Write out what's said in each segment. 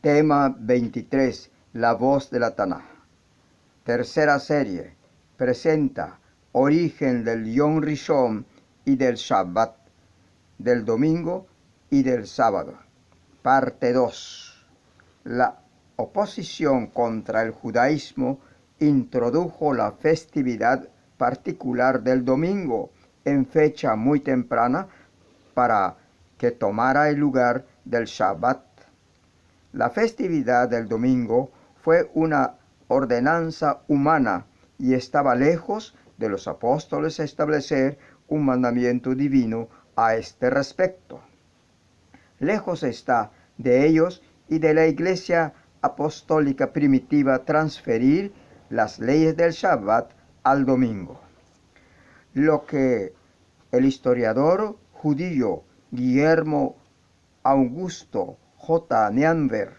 Tema 23. La voz de la Tanaj. Tercera serie. Presenta origen del Yom Rishon y del Shabbat, del domingo y del sábado. Parte 2. La oposición contra el judaísmo introdujo la festividad particular del domingo en fecha muy temprana para que tomara el lugar del Shabbat. La festividad del domingo fue una ordenanza humana y estaba lejos de los apóstoles establecer un mandamiento divino a este respecto. Lejos está de ellos y de la Iglesia apostólica primitiva transferir las leyes del Shabbat al domingo. Lo que el historiador judío Guillermo Augusto J. Neander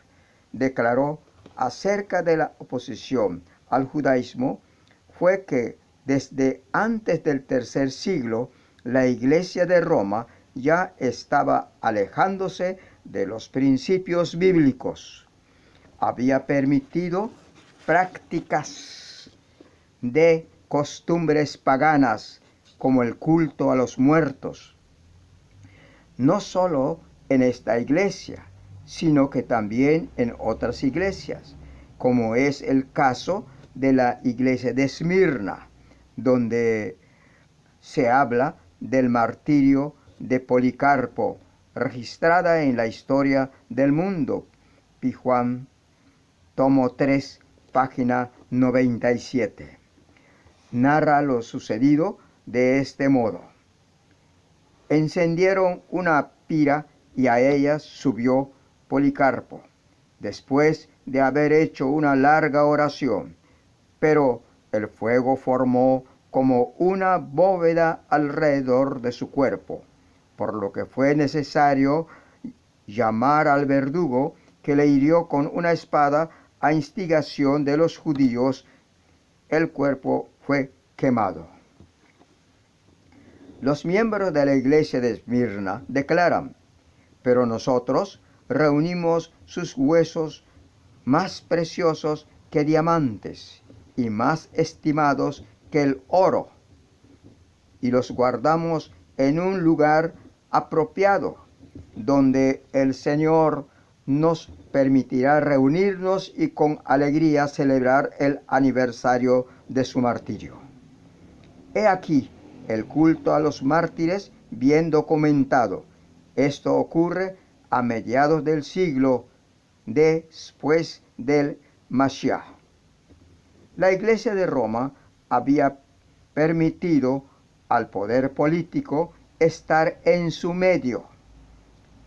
declaró acerca de la oposición al judaísmo fue que desde antes del tercer siglo la Iglesia de Roma ya estaba alejándose de los principios bíblicos. Había permitido prácticas de costumbres paganas como el culto a los muertos, no solo en esta iglesia, sino que también en otras iglesias, como es el caso de la iglesia de Esmirna, donde se habla del martirio de Policarpo, registrada en la historia del mundo, Pijuán, tomo 3, página 97. Narra lo sucedido de este modo. Encendieron una pira y a ella subió Policarpo, después de haber hecho una larga oración, pero el fuego formó como una bóveda alrededor de su cuerpo, por lo que fue necesario llamar al verdugo que le hirió con una espada a instigación de los judíos. El cuerpo fue quemado. Los miembros de la iglesia de Esmirna declaran: pero nosotros reunimos sus huesos más preciosos que diamantes y más estimados que el oro, y los guardamos en un lugar apropiado, donde el Señor nos permitirá reunirnos y con alegría celebrar el aniversario de su martirio. He aquí el culto a los mártires bien documentado. Esto ocurre a mediados del siglo después del Mashiach. La Iglesia de Roma había permitido al poder político estar en su medio.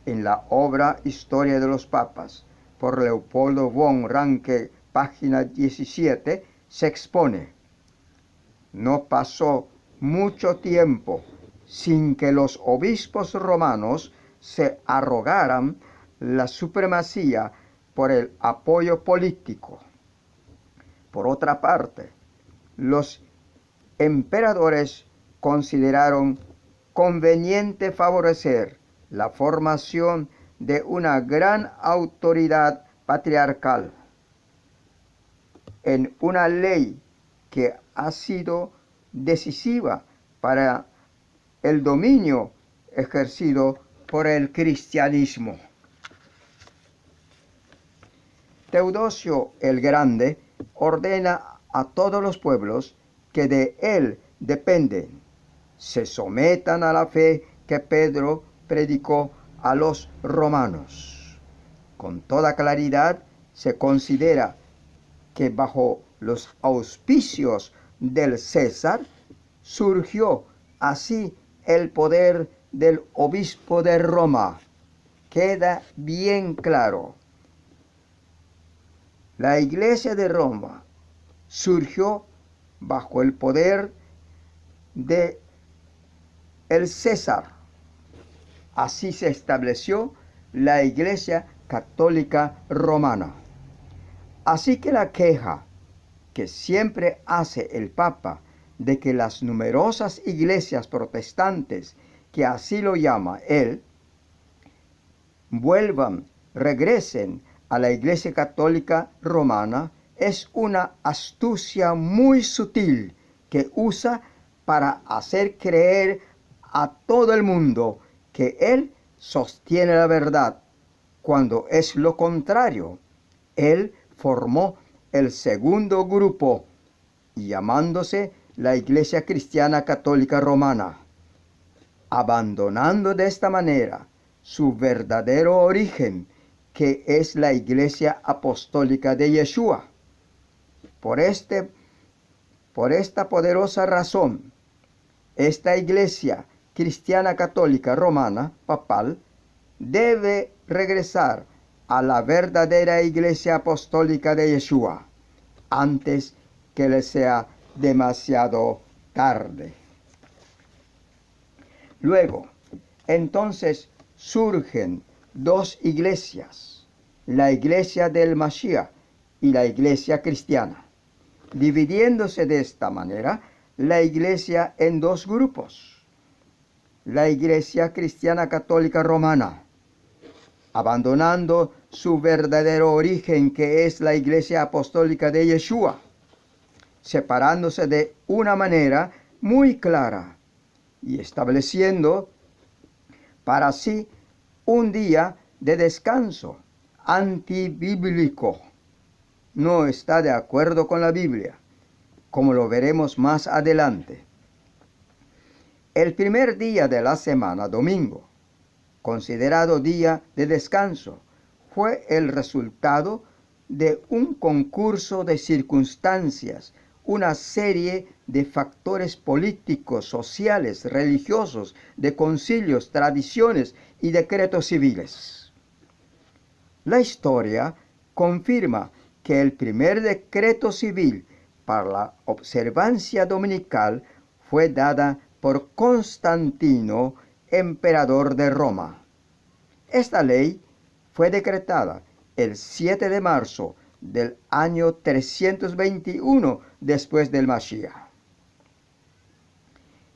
En la obra Historia de los Papas, por Leopoldo von Ranke, página 17, se expone: no pasó mucho tiempo sin que los obispos romanos se arrogaran la supremacía por el apoyo político. Por otra parte, los emperadores consideraron conveniente favorecer la formación de una gran autoridad patriarcal en una ley que ha sido decisiva para el dominio ejercido por el cristianismo. Teodosio el Grande ordena a todos los pueblos que de él dependen se sometan a la fe que Pedro predicó a los romanos. Con toda claridad se considera que bajo los auspicios del César surgió así el poder del obispo de Roma. Queda bien claro. La Iglesia de Roma surgió bajo el poder de el César. Así se estableció la Iglesia Católica Romana. Así que la queja que siempre hace el Papa de que las numerosas iglesias protestantes, que así lo llama él, regresen a la Iglesia Católica Romana es una astucia muy sutil que usa para hacer creer a todo el mundo que él sostiene la verdad, cuando es lo contrario. Él formó el segundo grupo, llamándose la Iglesia Cristiana Católica Romana, abandonando de esta manera su verdadero origen, que es la Iglesia Apostólica de Yeshua. Por esta poderosa razón, esta Iglesia Cristiana Católica Romana papal debe regresar a la verdadera Iglesia Apostólica de Yeshua antes que le sea demasiado tarde. Luego, entonces surgen dos iglesias, la iglesia del Mashiach y la iglesia cristiana, dividiéndose de esta manera la iglesia en dos grupos. La iglesia cristiana católica romana, abandonando su verdadero origen, que es la iglesia apostólica de Yeshua, separándose de una manera muy clara y estableciendo para sí un día de descanso antibíblico. No está de acuerdo con la Biblia, como lo veremos más adelante. El primer día de la semana, domingo, considerado día de descanso, fue el resultado de un concurso de circunstancias, una serie de factores políticos, sociales, religiosos, de concilios, tradiciones y decretos civiles. La historia confirma que el primer decreto civil para la observancia dominical fue dada por Constantino, emperador de Roma. Esta ley fue decretada el 7 de marzo del año 321 después del Mashiach.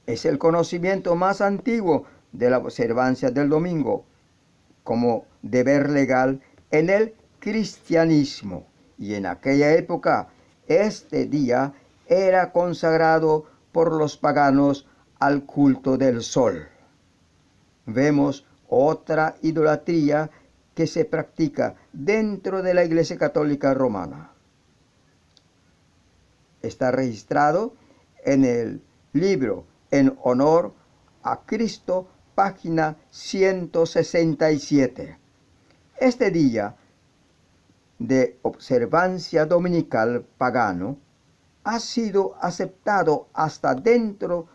Es el conocimiento más antiguo de la observancia del domingo como deber legal en el cristianismo, y en aquella época este día era consagrado por los paganos al culto del sol. Vemos otra idolatría que se practica dentro de la Iglesia Católica Romana. Está registrado en el libro En honor a Cristo, página 167. Este día de observancia dominical pagano ha sido aceptado hasta dentro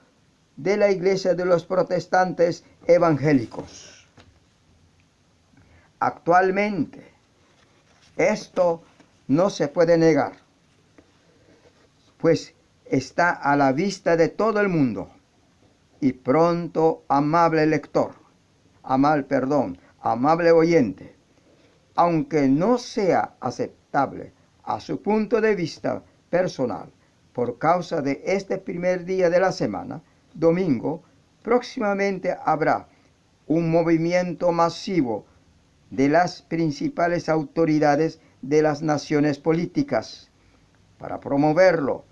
de la Iglesia de los protestantes evangélicos. Actualmente, esto no se puede negar, pues está a la vista de todo el mundo. Y pronto, amable oyente, aunque no sea aceptable a su punto de vista personal por causa de este primer día de la semana, domingo, próximamente habrá un movimiento masivo de las principales autoridades de las naciones políticas para promoverlo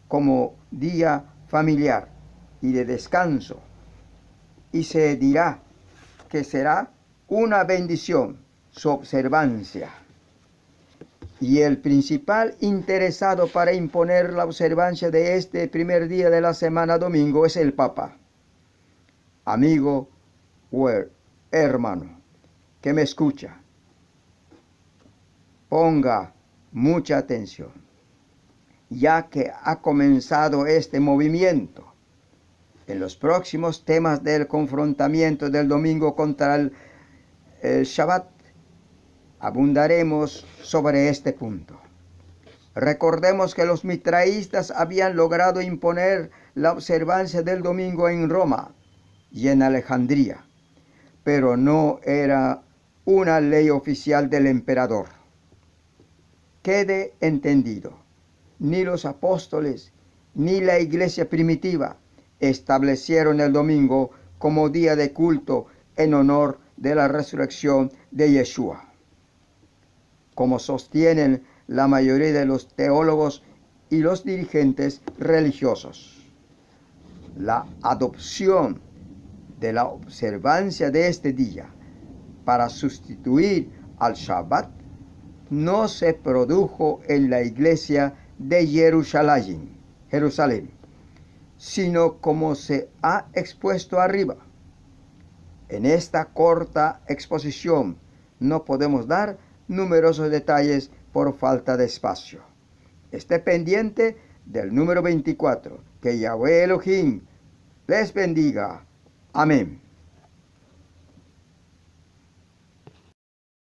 como día familiar y de descanso, y se dirá que será una bendición su observancia. Y el principal interesado para imponer la observancia de este primer día de la semana domingo es el Papa. Amigo o hermano que me escucha, ponga mucha atención, ya que ha comenzado este movimiento. En los próximos temas del confrontamiento del domingo contra el Shabbat, abundaremos sobre este punto. Recordemos que los mitraístas habían logrado imponer la observancia del domingo en Roma y en Alejandría, pero no era una ley oficial del emperador. Quede entendido, ni los apóstoles ni la iglesia primitiva establecieron el domingo como día de culto en honor de la resurrección de Yeshua. como sostienen la mayoría de los teólogos y los dirigentes religiosos. La adopción de la observancia de este día para sustituir al Shabbat no se produjo en la iglesia de Jerusalén, sino como se ha expuesto arriba. En esta corta exposición no podemos dar numerosos detalles por falta de espacio. Esté pendiente del número 24. Que Yahweh Elohim les bendiga. Amén.